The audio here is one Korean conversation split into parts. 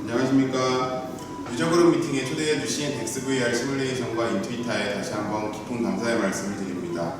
안녕하십니까. 유저그룹 미팅에 초대해 주신 XVR 시뮬레이션과 인투이타에 다시 한번 깊은 감사의 말씀을 드립니다.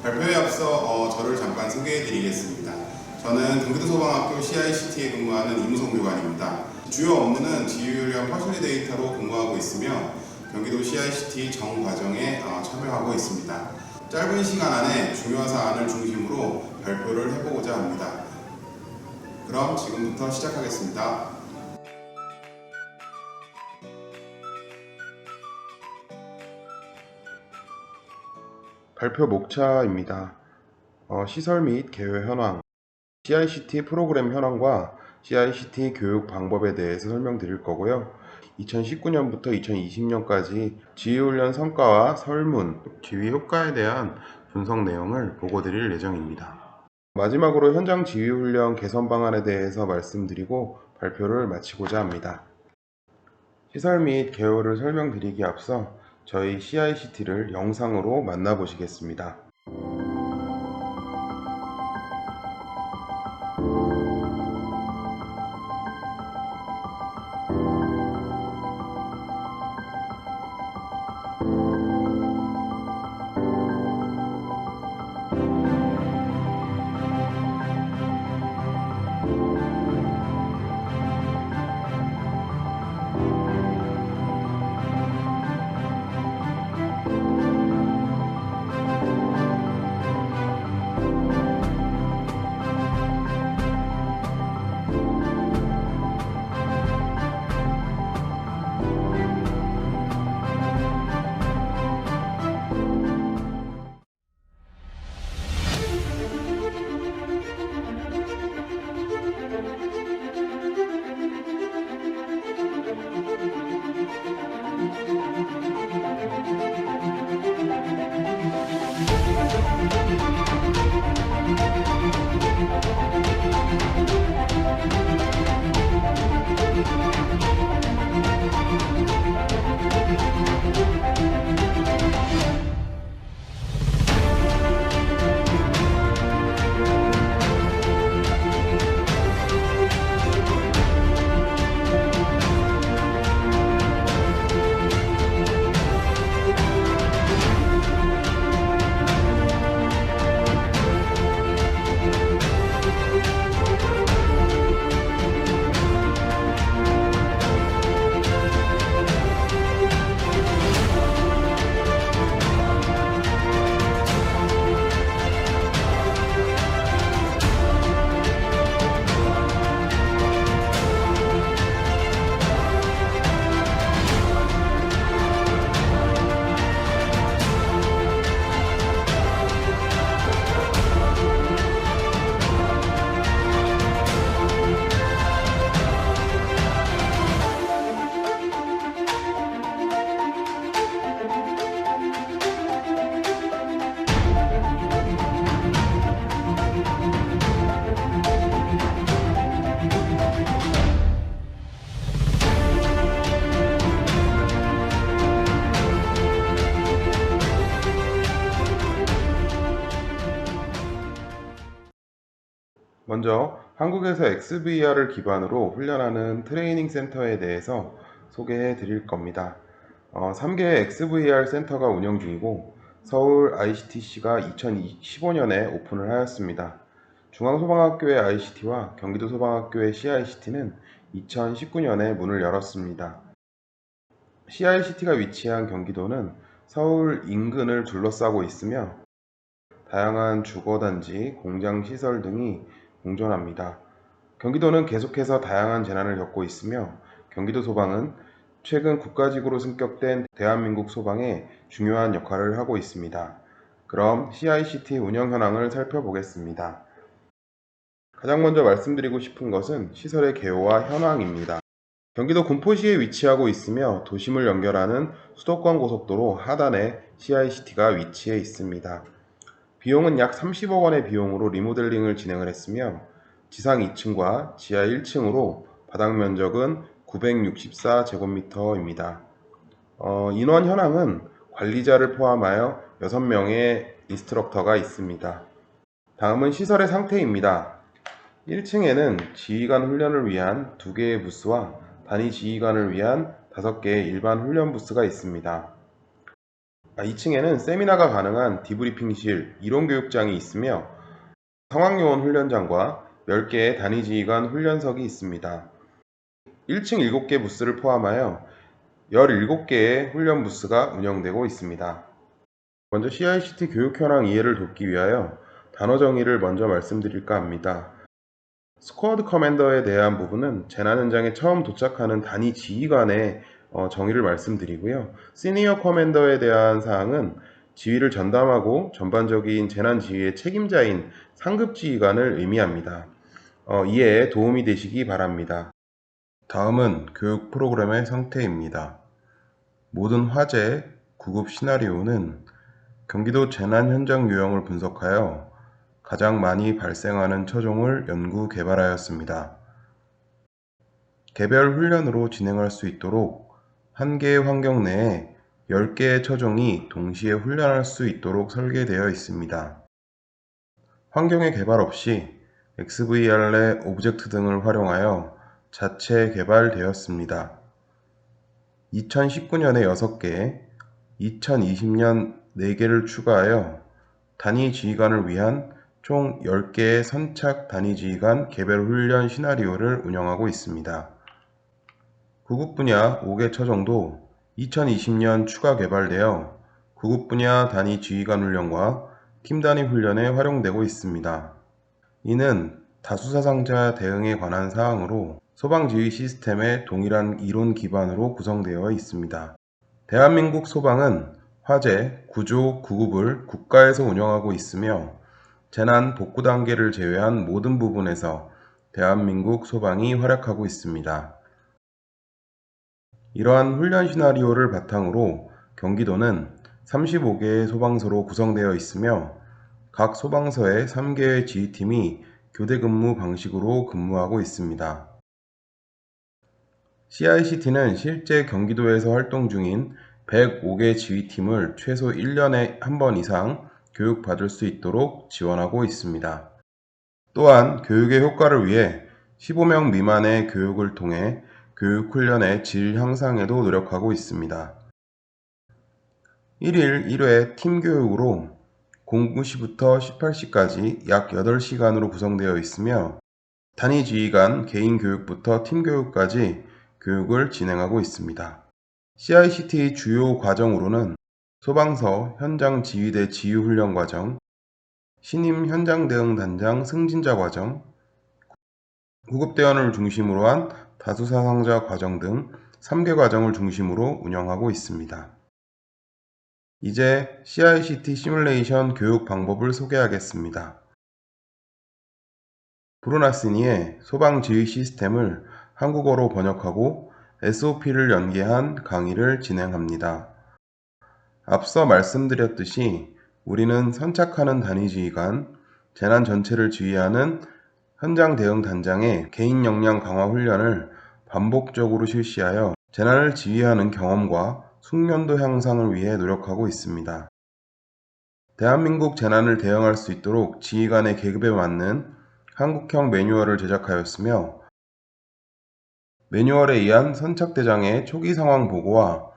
발표에 앞서 저를 잠깐 소개해 드리겠습니다. 저는 경기도소방학교 CICT에 근무하는 이무성 교관입니다. 주요 업무는 지휘훈련 퍼실리데이터로 근무하고 있으며 경기도 CICT 정 과정에 참여하고 있습니다. 짧은 시간 안에 중요한 사안을 중심으로 발표를 해보고자 합니다. 그럼 지금부터 시작하겠습니다. 발표 목차입니다. 시설 및 개요 현황, CICT 프로그램 현황과 CICT 교육 방법에 대해서 설명드릴 거고요. 2019년부터 2020년까지 지휘훈련 성과와 설문, 지휘 효과에 대한 분석 내용을 보고 드릴 예정입니다. 마지막으로 현장 지휘훈련 개선 방안에 대해서 말씀드리고 발표를 마치고자 합니다. 시설 및 개요를 설명드리기에 앞서 저희 CICT를 영상으로 만나보시겠습니다. 먼저 한국에서 XVR을 기반으로 훈련하는 트레이닝 센터에 대해서 소개해 드릴 겁니다. 3개의 XVR 센터가 운영 중이고 서울 ICTC가 2015년에 오픈을 하였습니다. 중앙소방학교의 ICT와 경기도소방학교의 CICT는 2019년에 문을 열었습니다. CICT가 위치한 경기도는 서울 인근을 둘러싸고 있으며 다양한 주거단지, 공장시설 등이 공존합니다. 경기도는 계속해서 다양한 재난을 겪고 있으며 경기도 소방은 최근 국가지구로 승격된 대한민국 소방에 중요한 역할을 하고 있습니다. 그럼 CICT 운영 현황을 살펴보겠습니다. 가장 먼저 말씀드리고 싶은 것은 시설의 개요와 현황입니다. 경기도 군포시에 위치하고 있으며 도심을 연결하는 수도권 고속도로 하단에 CICT가 위치해 있습니다. 비용은 약 30억 원의 비용으로 리모델링을 진행을 했으며 지상 2층과 지하 1층으로 바닥 면적은 964제곱미터입니다. 인원 현황은 관리자를 포함하여 6명의 인스트럭터가 있습니다. 다음은 시설의 상태입니다. 1층에는 지휘관 훈련을 위한 2개의 부스와 단위 지휘관을 위한 5개의 일반 훈련 부스가 있습니다. 2층에는 세미나가 가능한 디브리핑실, 이론교육장이 있으며 상황요원 훈련장과 10개의 단위 지휘관 훈련석이 있습니다. 1층 7개 부스를 포함하여 17개의 훈련 부스가 운영되고 있습니다. 먼저 CICT 교육 현황 이해를 돕기 위하여 단어 정의를 먼저 말씀드릴까 합니다. 스쿼드 커맨더에 대한 부분은 재난 현장에 처음 도착하는 단위 지휘관의 정의를 말씀드리고요. 시니어 커맨더에 대한 사항은 지휘를 전담하고 전반적인 재난 지휘의 책임자인 상급 지휘관을 의미합니다. 이해에 도움이 되시기 바랍니다. 다음은 교육 프로그램의 상태입니다. 모든 화재, 구급 시나리오는 경기도 재난 현장 유형을 분석하여 가장 많이 발생하는 처종을 연구 개발하였습니다. 개별 훈련으로 진행할 수 있도록 한 개의 환경 내에 10개의 처종이 동시에 훈련할 수 있도록 설계되어 있습니다. 환경의 개발 없이 XVR 내 오브젝트 등을 활용하여 자체 개발되었습니다. 2019년에 6개, 2020년 4개를 추가하여 단위 지휘관을 위한 총 10개의 선착 단위 지휘관 개별 훈련 시나리오를 운영하고 있습니다. 구급 분야 5개 처종도 2020년 추가 개발되어 구급 분야 단위 지휘관 훈련과 팀 단위 훈련에 활용되고 있습니다. 이는 다수사상자 대응에 관한 사항으로 소방지휘 시스템의 동일한 이론 기반으로 구성되어 있습니다. 대한민국 소방은 화재, 구조, 구급을 국가에서 운영하고 있으며 재난 복구 단계를 제외한 모든 부분에서 대한민국 소방이 활약하고 있습니다. 이러한 훈련 시나리오를 바탕으로 경기도는 35개의 소방서로 구성되어 있으며 각 소방서에 3개의 지휘팀이 교대 근무 방식으로 근무하고 있습니다. CICT는 실제 경기도에서 활동 중인 105개 지휘팀을 최소 1년에 한 번 이상 교육받을 수 있도록 지원하고 있습니다. 또한 교육의 효과를 위해 15명 미만의 교육을 통해 교육 훈련의 질 향상에도 노력하고 있습니다. 1일 1회 팀 교육으로 09시부터 18시까지 약 8시간으로 구성되어 있으며 단위 지휘관 개인 교육부터 팀 교육까지 교육을 진행하고 있습니다. CICT 주요 과정으로는 소방서 현장 지휘대 지휘훈련 과정, 신임 현장 대응 단장 승진자 과정, 구급대원을 중심으로 한 다수사상자 과정 등 3개 과정을 중심으로 운영하고 있습니다. 이제 CICT 시뮬레이션 교육 방법을 소개하겠습니다. 브루나시니의 소방지휘 시스템을 한국어로 번역하고 SOP를 연계한 강의를 진행합니다. 앞서 말씀드렸듯이 우리는 선착하는 단위 지휘관, 재난 전체를 지휘하는 현장 대응 단장의 개인 역량 강화 훈련을 반복적으로 실시하여 재난을 지휘하는 경험과 숙련도 향상을 위해 노력하고 있습니다. 대한민국 재난을 대응할 수 있도록 지휘관의 계급에 맞는 한국형 매뉴얼을 제작하였으며 매뉴얼에 의한 선착대장의 초기 상황 보고와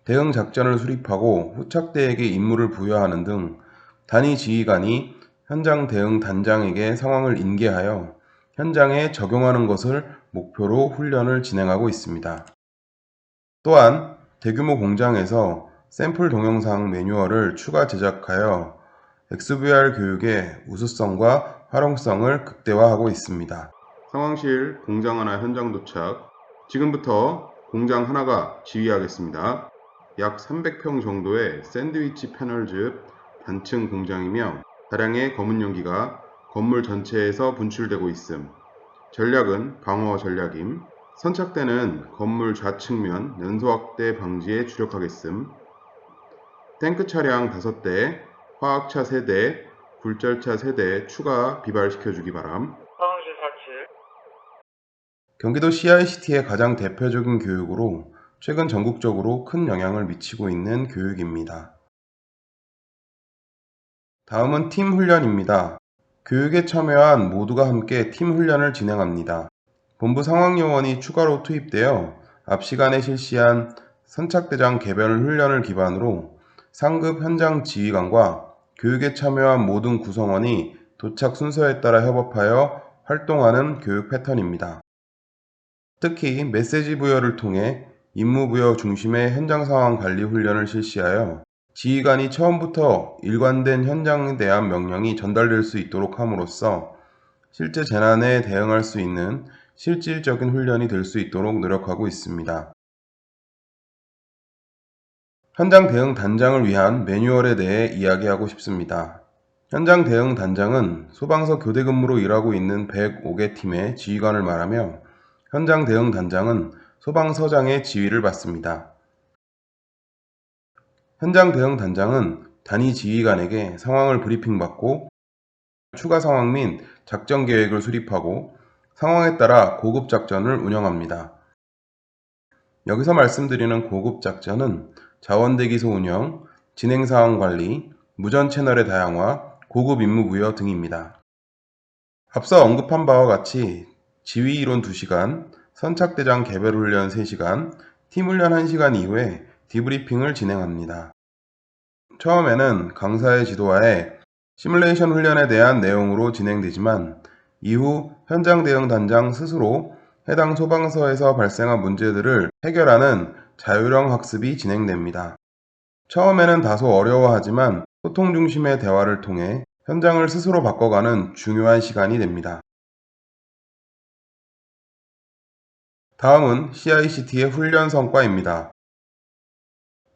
대응 작전을 수립하고 후착대에게 임무를 부여하는 등 단위 지휘관이 현장 대응 단장에게 상황을 인계하여 현장에 적용하는 것을 목표로 훈련을 진행하고 있습니다. 또한 대규모 공장에서 샘플 동영상 매뉴얼을 추가 제작하여 XVR 교육의 우수성과 활용성을 극대화하고 있습니다. 상황실 공장 하나 현장 도착. 지금부터 공장 하나가 지휘하겠습니다. 약 300평 정도의 샌드위치 패널즈 단층 공장이며 다량의 검은 연기가 건물 전체에서 분출되고 있음. 전략은 방어 전략임. 선착대는 건물 좌측면 연소 확대 방지에 주력하겠음. 탱크 차량 5대, 화학차 3대, 굴절차 3대 추가 비발시켜주기 바람. 상황실 47. 경기도 CICT의 가장 대표적인 교육으로 최근 전국적으로 큰 영향을 미치고 있는 교육입니다. 다음은 팀 훈련입니다. 교육에 참여한 모두가 함께 팀 훈련을 진행합니다. 본부 상황요원이 추가로 투입되어 앞 시간에 실시한 선착대장 개별 훈련을 기반으로 상급 현장 지휘관과 교육에 참여한 모든 구성원이 도착 순서에 따라 협업하여 활동하는 교육 패턴입니다. 특히 메시지 부여를 통해 임무 부여 중심의 현장 상황 관리 훈련을 실시하여 지휘관이 처음부터 일관된 현장에 대한 명령이 전달될 수 있도록 함으로써 실제 재난에 대응할 수 있는 실질적인 훈련이 될 수 있도록 노력하고 있습니다. 현장 대응 단장을 위한 매뉴얼에 대해 이야기하고 싶습니다. 현장 대응 단장은 소방서 교대 근무로 일하고 있는 105개 팀의 지휘관을 말하며 현장 대응 단장은 소방서장의 지휘를 받습니다. 현장 대응 단장은 단위 지휘관에게 상황을 브리핑받고 추가 상황 및 작전 계획을 수립하고 상황에 따라 고급 작전을 운영합니다. 여기서 말씀드리는 고급 작전은 자원대기소 운영, 진행사항 관리, 무전 채널의 다양화, 고급 임무 부여 등입니다. 앞서 언급한 바와 같이 지휘 이론 2시간, 선착대장 개별 훈련 3시간, 팀 훈련 1시간 이후에 디브리핑을 진행합니다. 처음에는 강사의 지도하에 시뮬레이션 훈련에 대한 내용으로 진행되지만 이후 현장 대응 단장 스스로 해당 소방서에서 발생한 문제들을 해결하는 자율형 학습이 진행됩니다. 처음에는 다소 어려워하지만 소통 중심의 대화를 통해 현장을 스스로 바꿔가는 중요한 시간이 됩니다. 다음은 CICT의 훈련 성과입니다.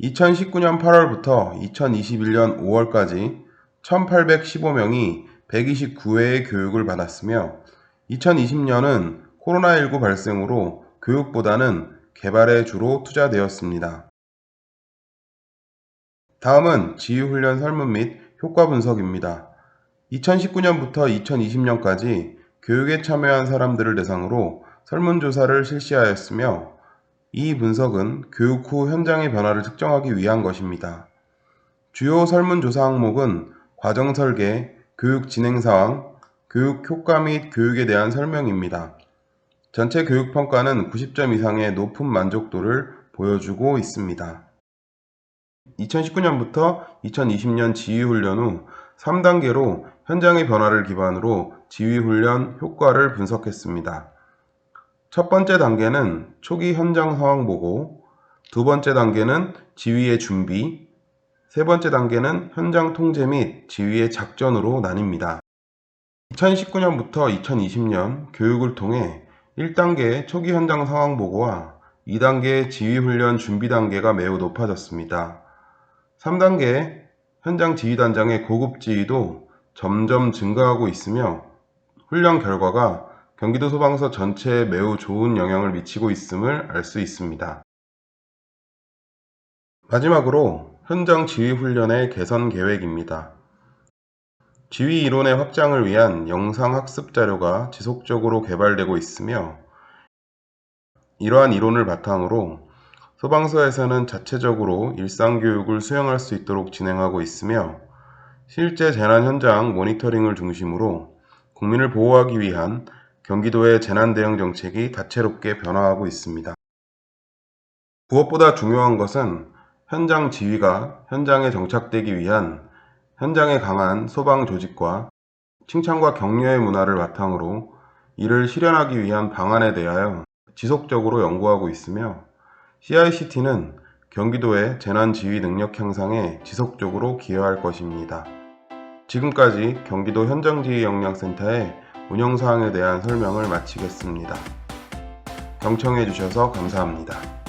2019년 8월부터 2021년 5월까지 1,815명이 129회의 교육을 받았으며 2020년은 코로나19 발생으로 교육보다는 개발에 주로 투자되었습니다. 다음은 지휘훈련 설문 및 효과 분석입니다. 2019년부터 2020년까지 교육에 참여한 사람들을 대상으로 설문조사를 실시하였으며 이 분석은 교육 후 현장의 변화를 측정하기 위한 것입니다. 주요 설문조사 항목은 과정 설계, 교육 진행 사항, 교육 효과 및 교육에 대한 설명입니다. 전체 교육 평가는 90점 이상의 높은 만족도를 보여주고 있습니다. 2019년부터 2020년 지휘훈련 후 3단계로 현장의 변화를 기반으로 지휘훈련 효과를 분석했습니다. 첫 번째 단계는 초기 현장 상황 보고, 두 번째 단계는 지휘의 준비, 세 번째 단계는 현장 통제 및 지휘의 작전으로 나뉩니다. 2019년부터 2020년 교육을 통해 1단계 초기 현장 상황 보고와 2단계 지휘훈련 준비 단계가 매우 높아졌습니다. 3단계 현장 지휘단장의 고급 지휘도 점점 증가하고 있으며 훈련 결과가 경기도 소방서 전체에 매우 좋은 영향을 미치고 있음을 알 수 있습니다. 마지막으로 현장 지휘 훈련의 개선 계획입니다. 지휘 이론의 확장을 위한 영상 학습 자료가 지속적으로 개발되고 있으며 이러한 이론을 바탕으로 소방서에서는 자체적으로 일상교육을 수행할 수 있도록 진행하고 있으며 실제 재난 현장 모니터링을 중심으로 국민을 보호하기 위한 경기도의 재난 대응 정책이 다채롭게 변화하고 있습니다. 무엇보다 중요한 것은 현장 지휘가 현장에 정착되기 위한 현장에 강한 소방 조직과 칭찬과 격려의 문화를 바탕으로 이를 실현하기 위한 방안에 대하여 지속적으로 연구하고 있으며 CICT는 경기도의 재난 지휘 능력 향상에 지속적으로 기여할 것입니다. 지금까지 경기도 현장지휘역량센터의 운영사항에 대한 설명을 마치겠습니다. 경청해 주셔서 감사합니다.